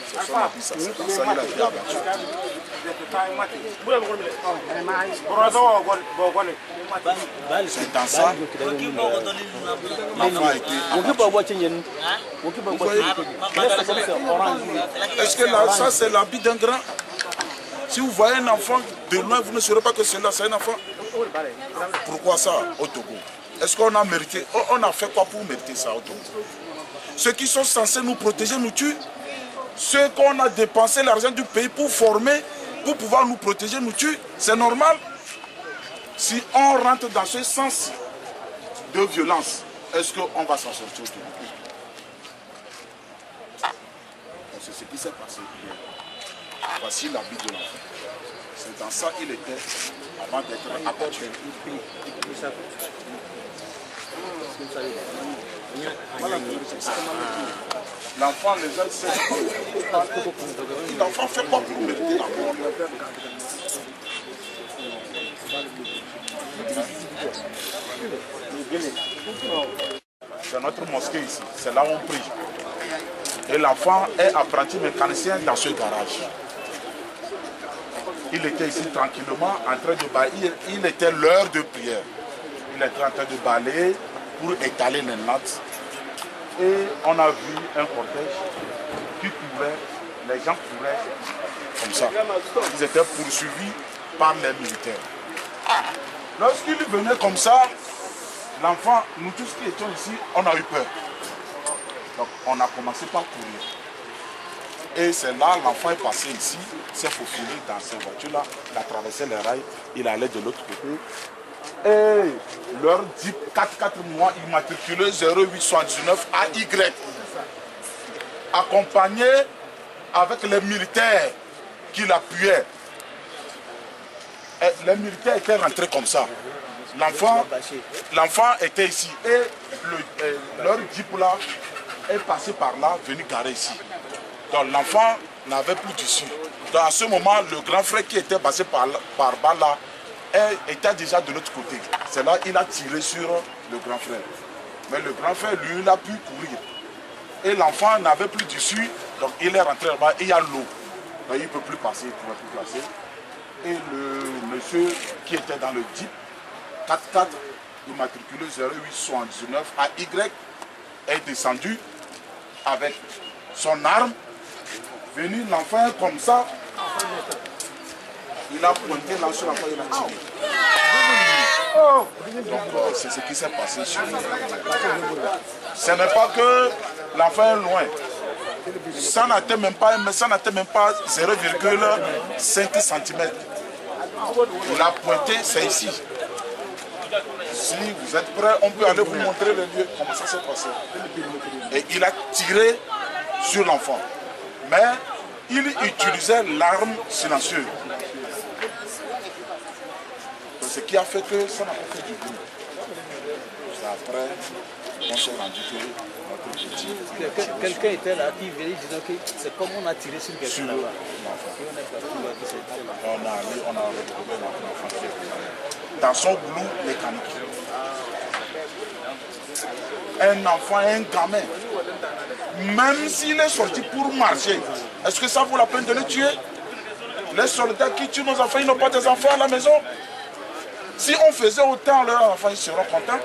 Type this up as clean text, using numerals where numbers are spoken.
C'est son habit, ça. C'est dans ça il a été abattu. C'est dans ça l'enfant a été abattu. Est-ce que là, ça c'est l'habit d'un grand? Si vous voyez un enfant de loin, vous ne saurez pas que c'est là, c'est un enfant. Pourquoi ça au Togo? Est-ce qu'on a mérité? On a fait quoi pour mériter ça au Togo? Ceux qui sont censés nous protéger nous tuent. Ceux qu'on a dépensé l'argent du pays pour former, pour pouvoir nous protéger nous tuent. C'est normal. Si on rentre dans ce sens de violence, est-ce qu'on va s'en sortir au Togo? C'est ce qui s'est passé hier. Voici l'habit de l'enfant. C'est dans ça qu'il était avant d'être abattu. L'enfant, les gens savent. L'enfant fait quoi pour mériter la mort? C'est notre mosquée ici. C'est là où on prie. Et l'enfant est apprenti mécanicien dans ce garage. Il était ici tranquillement en train de balayer. Il était l'heure de prière. Il était en train de balayer pour étaler les nattes. Et on a vu un cortège qui courait, les gens couraient comme ça. Ils étaient poursuivis par les militaires. Lorsqu'il venait comme ça, l'enfant, nous tous qui étions ici, on a eu peur. Donc on a commencé par courir. Et c'est là, l'enfant est passé ici, s'est faufilé dans cette voiture-là, il a traversé les rails, il allait de l'autre côté. Et leur Jeep 4x4 mois immatriculé 0879 AY, accompagné avec les militaires qui l'appuyaient. Les militaires étaient rentrés comme ça. L'enfant était ici. Et leur Jeep là est passé par là, venu garer ici. Donc l'enfant n'avait plus d'issue. Donc à ce moment, le grand frère qui était passé par bas là, était déjà de l'autre côté. C'est là qu'il a tiré sur le grand frère. Mais le grand frère, lui, il a pu courir. Et l'enfant n'avait plus d'issue, donc il est rentré là-bas et il y a l'eau. Donc il ne peut plus passer, il ne pouvait plus passer. Et le monsieur qui était dans le Jeep 4x4, immatriculé 0879 AY, est descendu avec son arme. Venu l'enfant comme ça, il a pointé là sur l'enfant, il a tiré. Donc c'est ce qui s'est passé sur nous. Ce n'est pas que l'enfant est loin. Ça n'atteint même pas 0,5 cm. Il a pointé, c'est ici. Si vous êtes prêts, on peut aller vous montrer le lieu, comment ça s'est passé. Et il a tiré sur l'enfant. Mais il utilisait l'arme silencieuse. Ce qui a fait que ça n'a pas fait du bruit. C'est après qu'on s'est rendu que notre petit... Quelqu'un était là qui venait disant que c'est comme on a tiré sur quelqu'un là-bas. On a retrouvé l'enfant dans son boulot mécanique. Un enfant, un gamin. Même s'il est sorti pour marcher, est-ce que ça vaut la peine de le tuer? Les soldats qui tuent nos enfants, ils n'ont pas des enfants à la maison. Si on faisait autant, leurs enfants, ils seront contents.